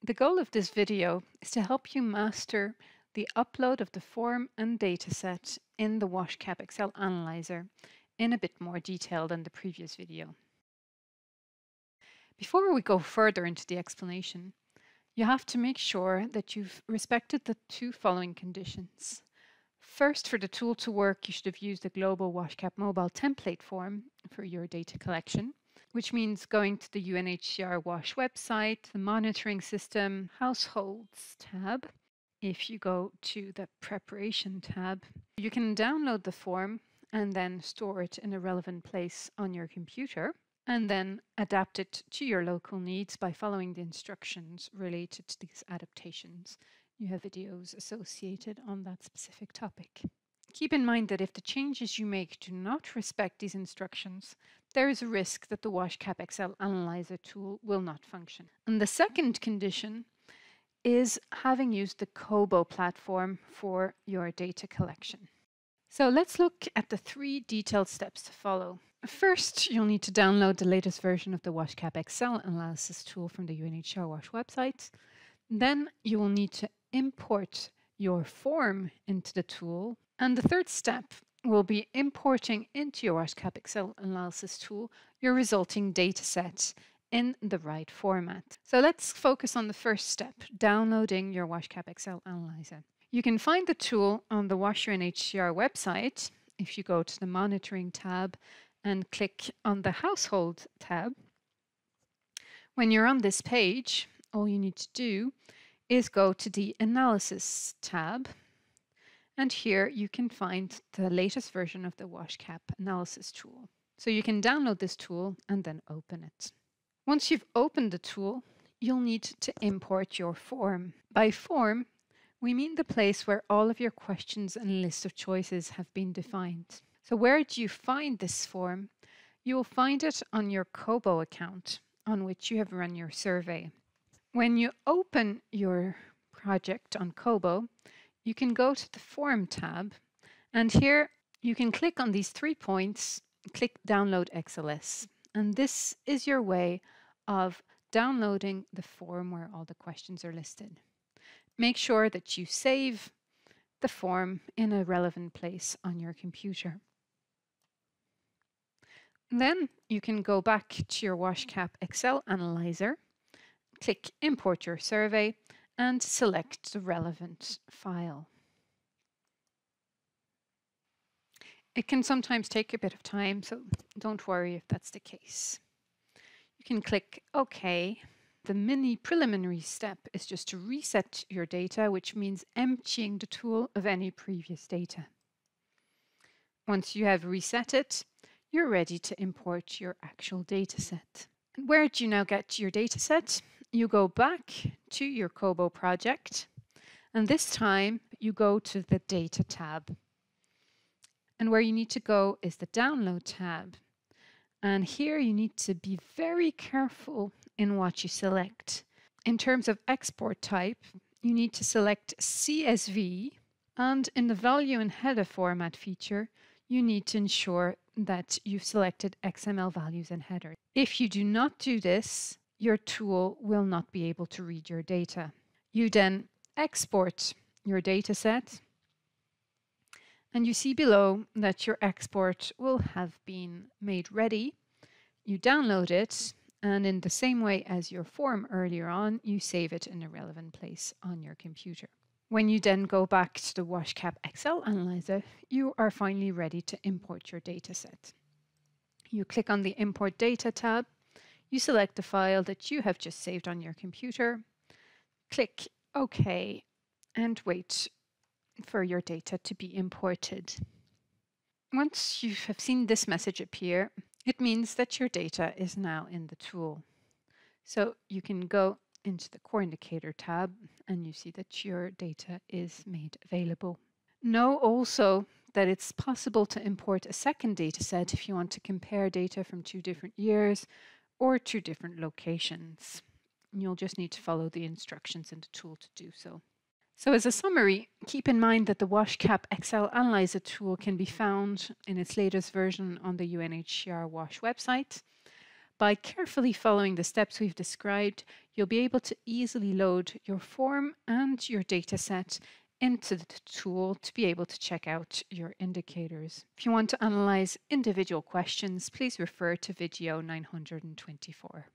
The goal of this video is to help you master the upload of the form and dataset in the Washcap Excel Analyzer in a bit more detail than the previous video. Before we go further into the explanation, you have to make sure that you've respected the two following conditions. First, for the tool to work, you should have used the global Washcap mobile template form for your data collection, which means going to the UNHCR WASH website, the monitoring system, households tab. If you go to the preparation tab, you can download the form and then store it in a relevant place on your computer, and then adapt it to your local needs by following the instructions related to these adaptations. You have videos associated on that specific topic. Keep in mind that if the changes you make do not respect these instructions, there is a risk that the Washcap Excel Analyzer tool will not function. And the second condition is having used the Kobo platform for your data collection. So let's look at the 3 detailed steps to follow. First, you'll need to download the latest version of the Washcap Excel Analysis tool from the UNHCR WASH website. Then you will need to import your form into the tool. And the third step will be importing into your Washcap Excel Analysis tool your resulting data set in the right format. So let's focus on the first step, downloading your Washcap Excel Analyzer. You can find the tool on the WASH UNHCR website if you go to the Monitoring tab and click on the Household tab. When you're on this page, all you need to do is go to the Analysis tab, and here you can find the latest version of the Washcap Analysis tool. So you can download this tool and then open it. Once you've opened the tool, you'll need to import your form. By form, we mean the place where all of your questions and list of choices have been defined. So where do you find this form? You will find it on your Kobo account on which you have run your survey. When you open your project on Kobo, you can go to the Form tab, and here you can click on these 3 points, click Download XLS. And this is your way of downloading the form where all the questions are listed. Make sure that you save the form in a relevant place on your computer. Then you can go back to your Washcap Excel Analyzer, click Import your survey, and select the relevant file. It can sometimes take a bit of time, so don't worry if that's the case. You can click OK. The mini preliminary step is just to reset your data, which means emptying the tool of any previous data. Once you have reset it, you're ready to import your actual data set. And where do you now get your data set? You go back to your Kobo project, and this time you go to the Data tab. And where you need to go is the Download tab. And here you need to be very careful in what you select. In terms of export type, you need to select CSV, and in the Value and Header Format feature, you need to ensure that you've selected XML values and headers. If you do not do this, your tool will not be able to read your data. You then export your data set, and you see below that your export will have been made ready. You download it, and in the same way as your form earlier on, you save it in a relevant place on your computer. When you then go back to the Washcap Excel Analyzer, you are finally ready to import your data set. You click on the Import Data tab, you select the file that you have just saved on your computer, click OK, and wait for your data to be imported. Once you have seen this message appear, it means that your data is now in the tool. So you can go into the Core Indicator tab, and you see that your data is made available. Know also that it's possible to import a second data set if you want to compare data from 2 different years or 2 different locations. You'll just need to follow the instructions in the tool to do so. So as a summary, keep in mind that the Washcap Excel Analyzer tool can be found in its latest version on the UNHCR WASH website. By carefully following the steps we've described, you'll be able to easily load your form and your data set into the tool to be able to check out your indicators. If you want to analyze individual questions, please refer to video 924.